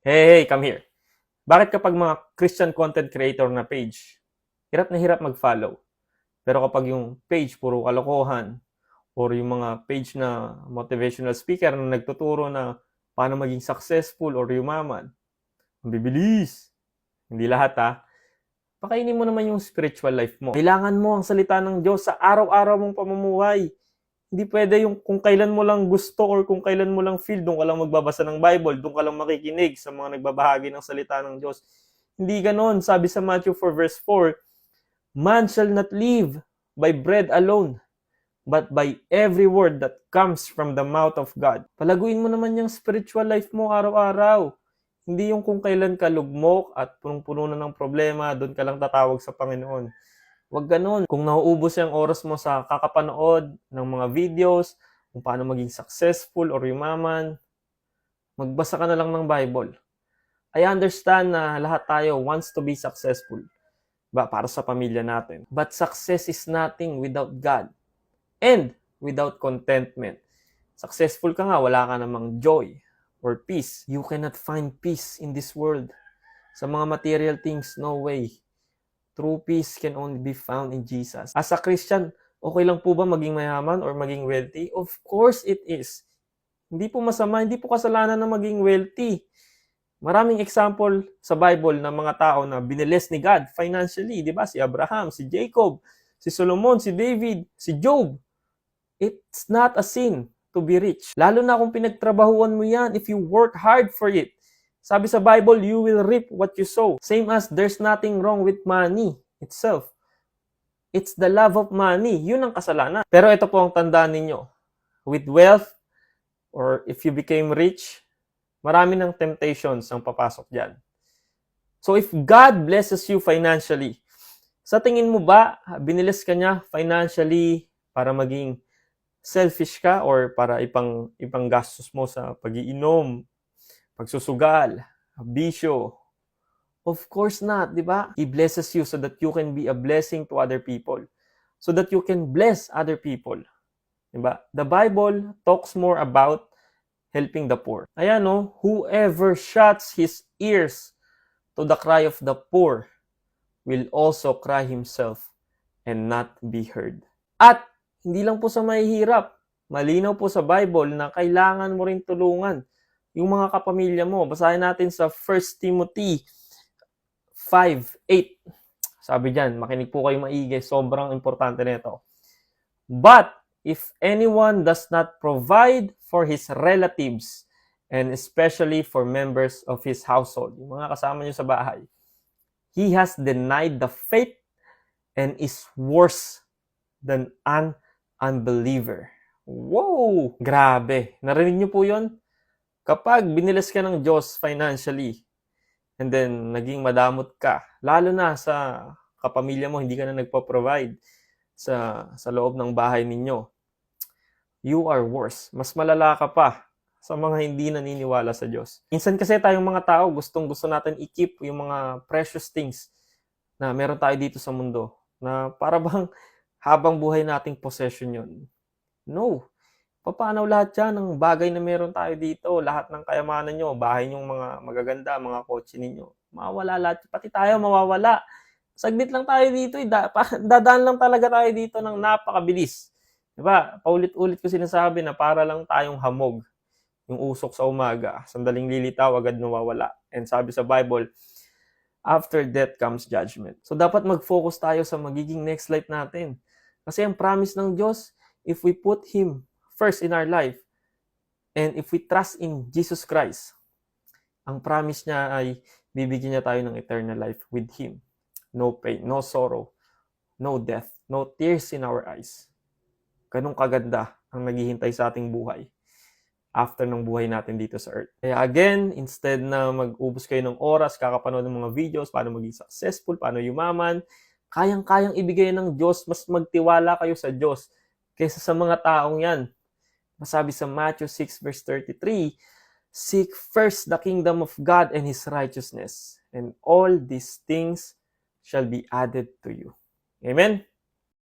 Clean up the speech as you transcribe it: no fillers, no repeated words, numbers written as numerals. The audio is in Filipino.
Hey, come here. Bakit kapag mga Christian content creator na page, hirap na hirap mag-follow? Pero kapag yung page puro kalokohan or yung mga page na motivational speaker na nagtuturo na paano maging successful or yumaman, ang bibilis. Hindi lahat ha. Pakainin mo naman yung spiritual life mo. Kailangan mo ang salita ng Diyos sa araw-araw mong pamumuhay. Hindi pwede yung kung kailan mo lang gusto or kung kailan mo lang feel, doon ka lang magbabasa ng Bible, doon ka lang makikinig sa mga nagbabahagi ng salita ng Diyos. Hindi ganon. Sabi sa Matthew 4 verse 4, man shall not live by bread alone, but by every word that comes from the mouth of God. Palaguin mo naman yung spiritual life mo araw-araw. Hindi yung kung kailan ka lugmok at punong-puno na ng problema, doon ka lang tatawag sa Panginoon. Huwag ganun. Kung nauubos yung oras mo sa kakapanood ng mga videos, kung paano maging successful or yumaman, magbasa ka na lang ng Bible. I understand na lahat tayo wants to be successful para sa pamilya natin. But success is nothing without God and without contentment. Successful ka nga, wala ka namang joy or peace. You cannot find peace in this world. Sa mga material things, no way. True peace can only be found in Jesus. As a Christian, okay lang po ba maging mayaman or maging wealthy? Of course it is. Hindi po masama, hindi po kasalanan na maging wealthy. Maraming example sa Bible ng mga tao na binibless ni God financially, di ba? Si Abraham, si Jacob, si Solomon, si David, si Job. It's not a sin to be rich. Lalo na kung pinagtrabahuan mo yan, if you work hard for it. Sabi sa Bible, you will reap what you sow. Same as there's nothing wrong with money itself. It's the love of money. Yun ang kasalanan. Pero ito po ang tandaan ninyo. With wealth, or if you became rich, marami ng temptations ang papasok dyan. So if God blesses you financially, sa tingin mo ba, binilis ka niya financially para maging selfish ka or para ipang gastos mo sa pag-iinom, pagsusugal, bisyo? Of course not, di ba? He blesses you so that you can be a blessing to other people. So that you can bless other people. Di ba? The Bible talks more about helping the poor. Ayan no, whoever shuts his ears to the cry of the poor will also cry himself and not be heard. At hindi lang po sa mahihirap. Malinaw po sa Bible na kailangan mo rin tulungan yung mga kapamilya mo. Basahin natin sa 1 Timothy 5:8. Sabi diyan, makinig po kayo maigi, sobrang importante nito. But if anyone does not provide for his relatives, and especially for members of his household, yung mga kasama niyo sa bahay, he has denied the faith and is worse than an unbeliever. Wow! Grabe. Narinig niyo po yun? Kapag binilis ka ng Diyos financially, and then naging madamot ka, lalo na sa kapamilya mo, hindi ka na nagpo-provide sa loob ng bahay ninyo, you are worse. Mas malala ka pa sa mga hindi naniniwala sa Diyos. Minsan kasi tayong mga tao, gustong-gusto natin i-keep yung mga precious things na meron tayo dito sa mundo, na para bang habang buhay nating possession yun. No. Paano lahat yan ng bagay na meron tayo dito, lahat ng kayamanan nyo, bahay nyong mga magaganda, mga kotse ninyo, mawawala lahat. Pati tayo mawawala. Saglit lang tayo dito, dadaan lang talaga tayo dito ng napakabilis. Diba? Paulit-ulit ko sinasabi na para lang tayong hamog. Yung usok sa umaga, sandaling lilitaw, agad nawawala. And sabi sa Bible, after death comes judgment. So dapat mag-focus tayo sa magiging next life natin. Kasi ang promise ng Diyos, if we put Him first in our life, and if we trust in Jesus Christ, ang promise niya ay bibigyan niya tayo ng eternal life with Him. No pain, no sorrow, no death, no tears in our eyes. Ganun kaganda ang naghihintay sa ating buhay after ng buhay natin dito sa earth. Kaya again, instead na mag-ubos kayo ng oras, kakapanood ng mga videos, paano maging successful, paano yumaman, kayang-kayang ibigay ng Diyos, mas magtiwala kayo sa Diyos kaysa sa mga taong yan. Masabi sa Matthew 6 verse 33, seek first the kingdom of God and His righteousness, and all these things shall be added to you. Amen?